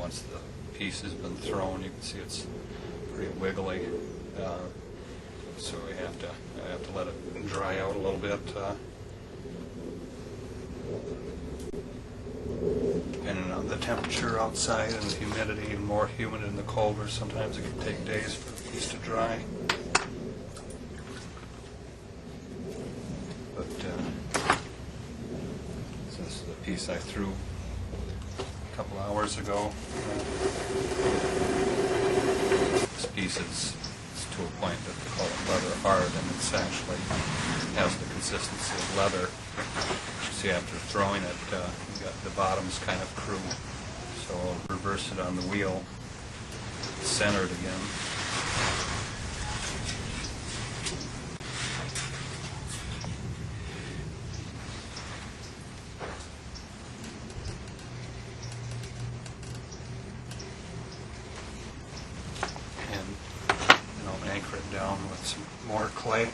once the piece has been thrown, you can see it's pretty wiggly. So I have to let it dry out a little bit. Depending on the temperature outside and the humidity, and more humid in the colder, sometimes it can take days for the piece to dry. But this is the piece I threw a couple hours ago. This piece is to a point that they call it leather hard, and it's actually has the consistency of leather. See, after throwing it, the bottom's kind of crude, so I'll reverse it on the wheel, center it again. And I'll anchor it down with some more clay.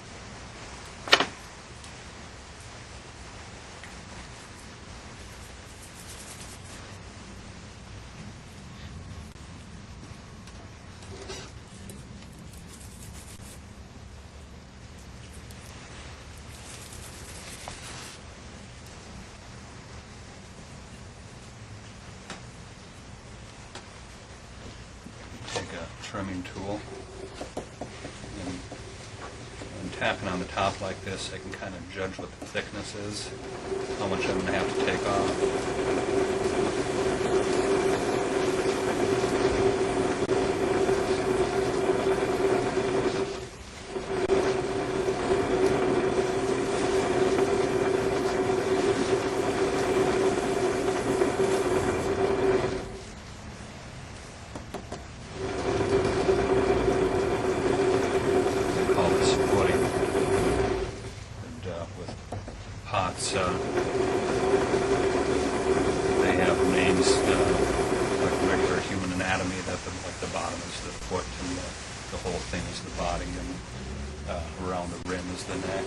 Trimming tool, and tapping on the top like this, I can kind of judge what the thickness is, how much I'm going to have to take off. Pots, they have names like regular human anatomy, that like the bottom is the foot and the whole thing is the body, and around the rim is the neck.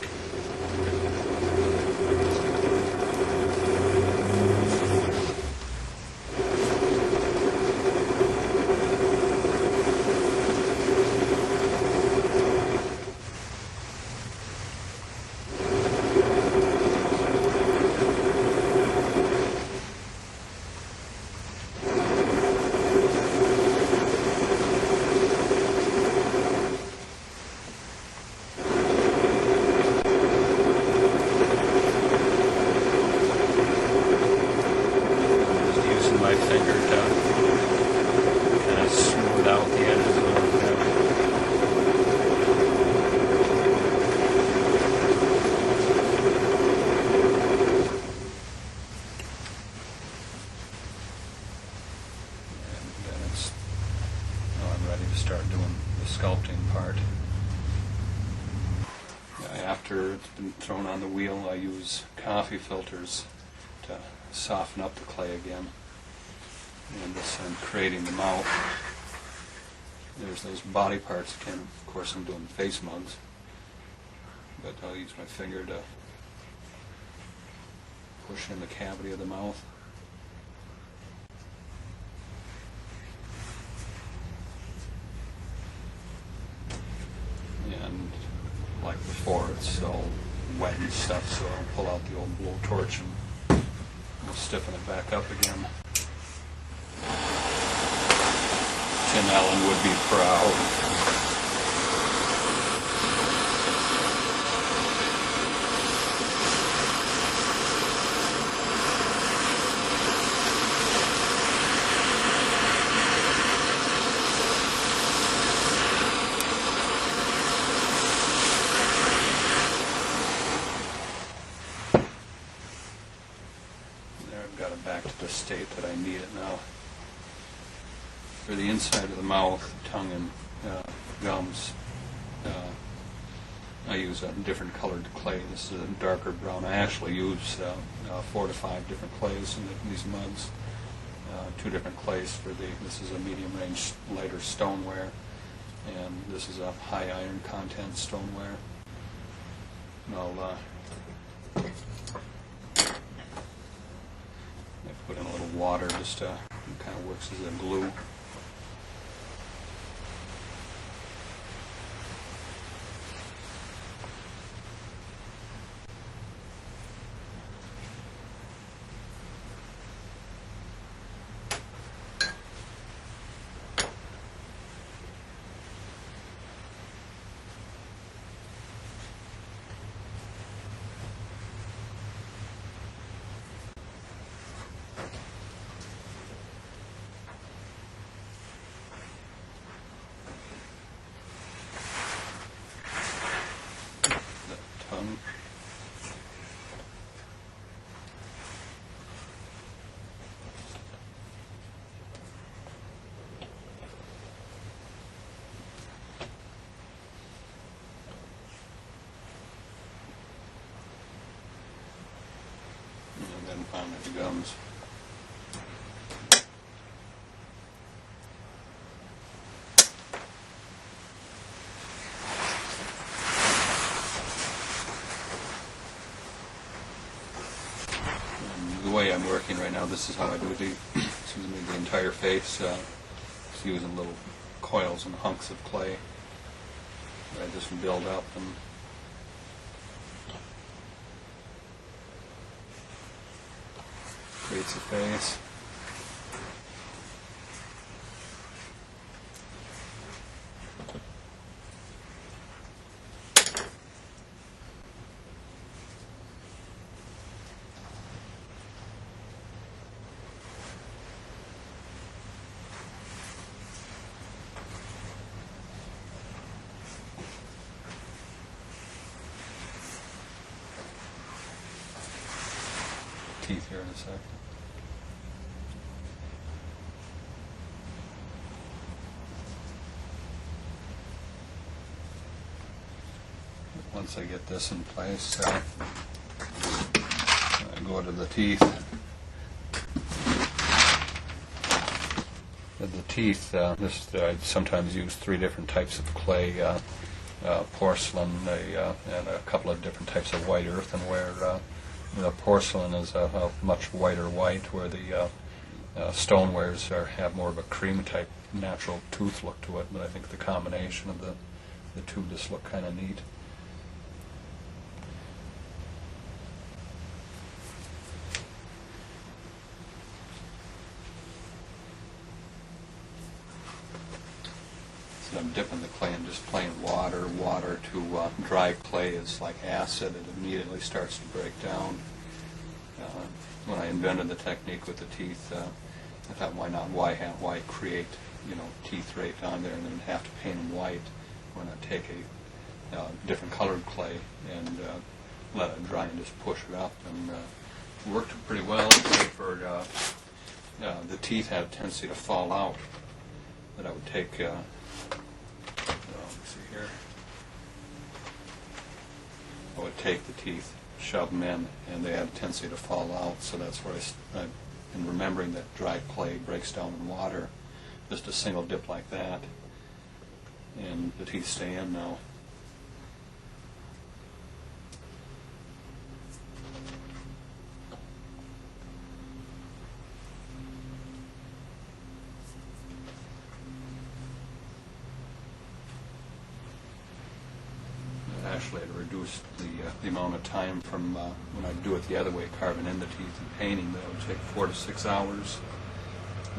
My finger to kind of smooth out the edges a little bit. And then I'm ready to start doing the sculpting part. After it's been thrown on the wheel, I use coffee filters to soften up the clay again. And this, I'm creating the mouth. There's those body parts again. Of course, I'm doing face mugs, but I'll use my finger to push in the cavity of the mouth. And like before, it's all wet and stuff, so I'll pull out the old blowtorch and we'll stiffen it back up again. Tim Allen would be proud. There, I've got it back to the state that I need it now. For the inside of the mouth, tongue, and gums, I use a different colored clay. This is a darker brown. I actually use 4 to 5 different clays in these mugs. 2 different clays for this is a medium range lighter stoneware, and this is a high iron content stoneware. And I'll put in a little water just to kind kind of works as a glue. Tongue. And then finally the gums. The way I'm working right now, this is how I do the, excuse me, the entire face. Just using little coils and hunks of clay. I just build up and creates a face. Teeth here in a second. Once I get this in place, I go to the teeth. With the teeth, I sometimes use 3 different types of clay, porcelain, and a couple of different types of white earthenware. The porcelain is a much whiter white, where the stonewares have more of a cream type natural tooth look to it, but I think the combination of the two just look kind of neat. So I'm dipping the clay in just plain water. Water to dry clay is like acid. It immediately starts to break down. When I invented the technique with the teeth, I thought, why create, teeth right on there and then have to paint them white? Why not take a different colored clay and let it dry and just push it up? And it worked pretty well, except for the teeth had a tendency to fall out. That I would take. Let me see here. I would take the teeth, shove them in, and they had a tendency to fall out. So that's where in remembering that dry clay breaks down in water, just a single dip like that, and the teeth stay in now. Actually, it reduced the amount of time from when I do it the other way, carving in the teeth and painting. That would take 4 to 6 hours.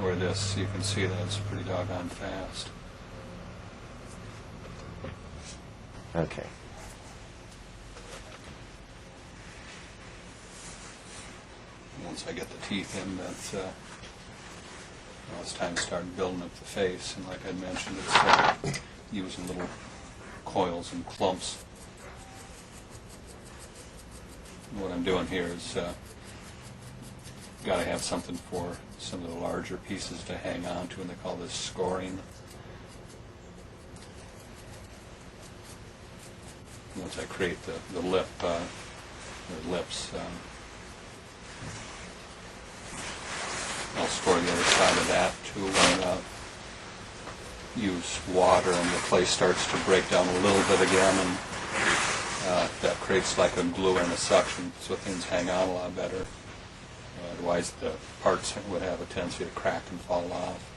Or this, you can see that it's pretty doggone fast. Okay. Once I get the teeth in, that's it's time to start building up the face. And like I mentioned, it's using little coils and clumps. What I'm doing here is got to have something for some of the larger pieces to hang on to, and they call this scoring. Once I create the lip, or lips, I'll score the other side of that too, and use water, and the clay starts to break down a little bit again, and that creates like a glue and a suction, so things hang on a lot better. Otherwise, the parts would have a tendency to crack and fall off.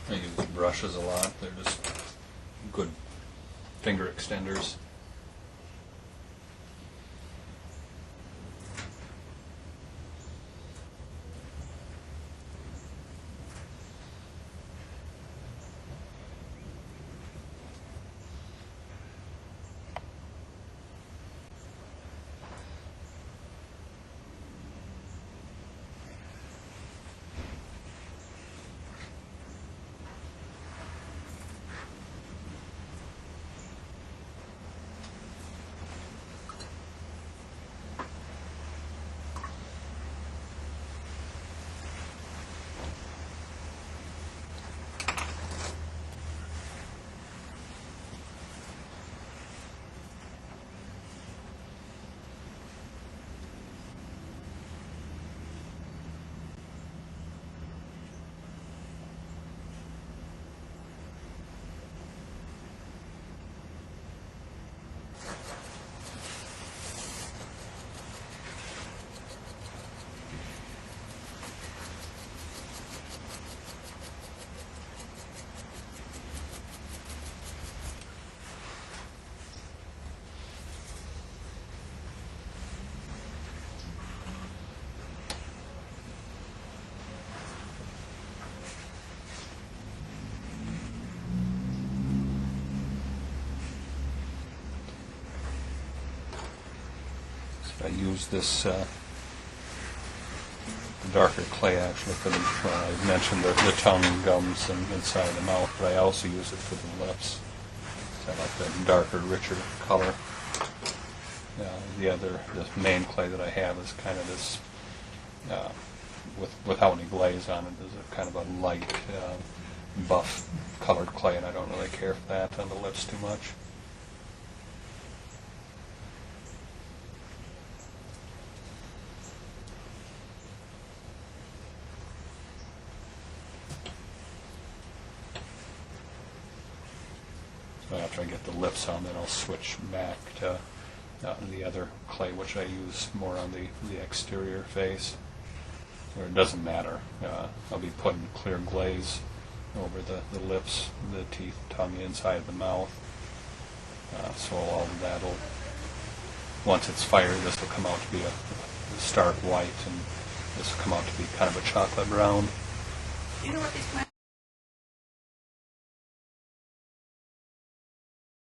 I use brushes a lot. They're just good finger extenders. I use this darker clay actually for the, I mentioned the tongue and gums and inside the mouth, but I also use it for the lips. So I like that darker, richer color. The main clay that I have is kind of this, without any glaze on it, is a kind of a light, buff colored clay, and I don't really care for that on the lips too much. So after I get the lips on, then I'll switch back to the other clay, which I use more on the exterior face. Or it doesn't matter. I'll be putting clear glaze over the lips, the teeth, tongue, inside the mouth. So all of that will, once it's fired, this will come out to be a stark white, and this will come out to be kind of a chocolate brown. You know what these